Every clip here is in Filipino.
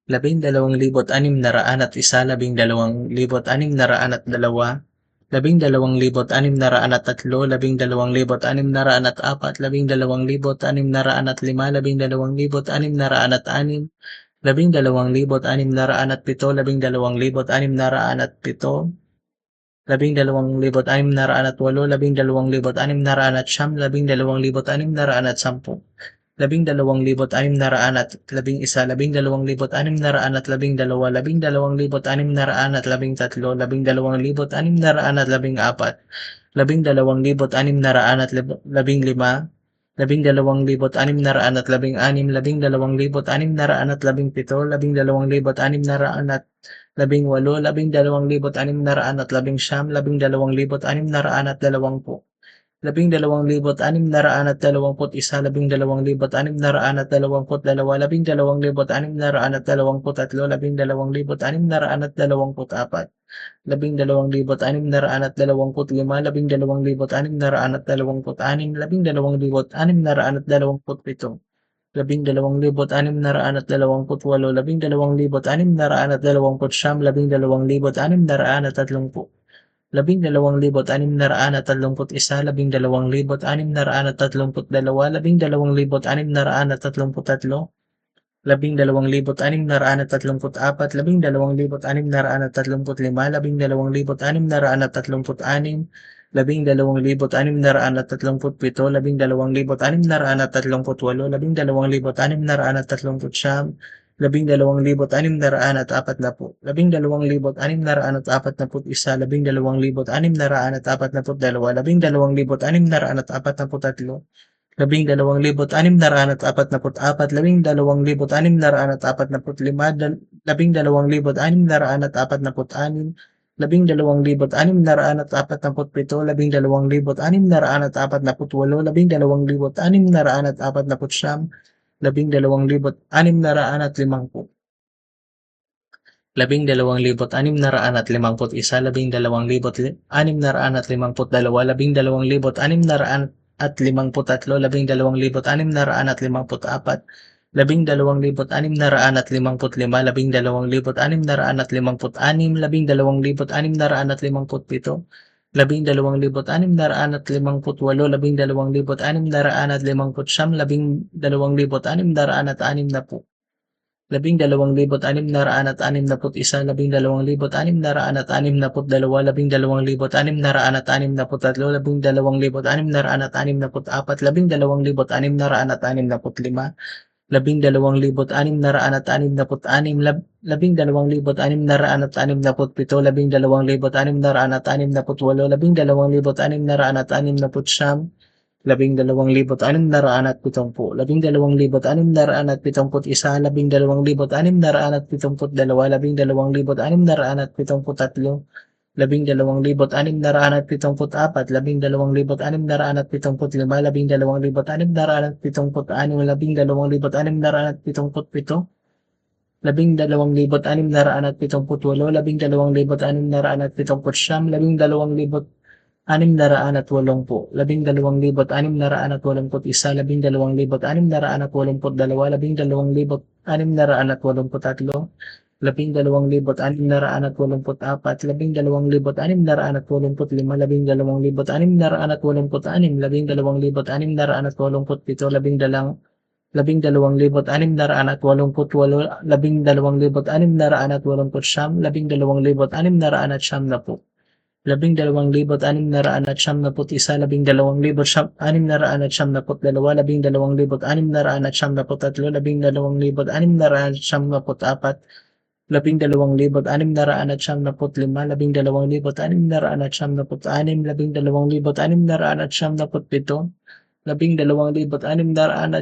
12,601, 12,602, 12,603, 12,604, 12,605, 12,606, 12,607, 12,607, 12,608, 12,609, 12,610, 12,611, 12,612, 12,613, 12,614, 12,615, 12,616, 12,617, 12,618, 12,619, 12,620, 12,621, 12,622, 12,623, 12,624, 12,625, 12,626, 12,627, 12,628, 12,629, 12,630, 12,631, 12,632, 12,633, 12,634, 12,635, 12,636, 12,637, 12,638, 12,639, 12,640, 12,641, 12,642, 12,643, 12,644, 12,645, 12,646, 12,647, 12,648, 12,649, 12,650, 12,651, 12,652, 12,653, 12,654, 12,655, 12,656, 12,657, 12,658, 12,659, 12,660, 12,661, 12,662, 12,663, 12,664, 12,665, 12,666, 12,667, 12,668, 12,669, 12,670, 12,671, 12,672, 12,673, 12,674, 12,675, 12,676, 12,677, 12,678, 12,679, 12,680, 12,681, 12,682, 12,683, 12,684, 12,685, 12,686, 12,687, 12,688, 12,689, 12,690, 12,691, 12,692, 12,693, 12,694, 12,695, 12,696, 12,697,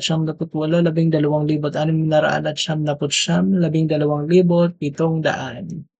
12,698, 12,699, 12,700.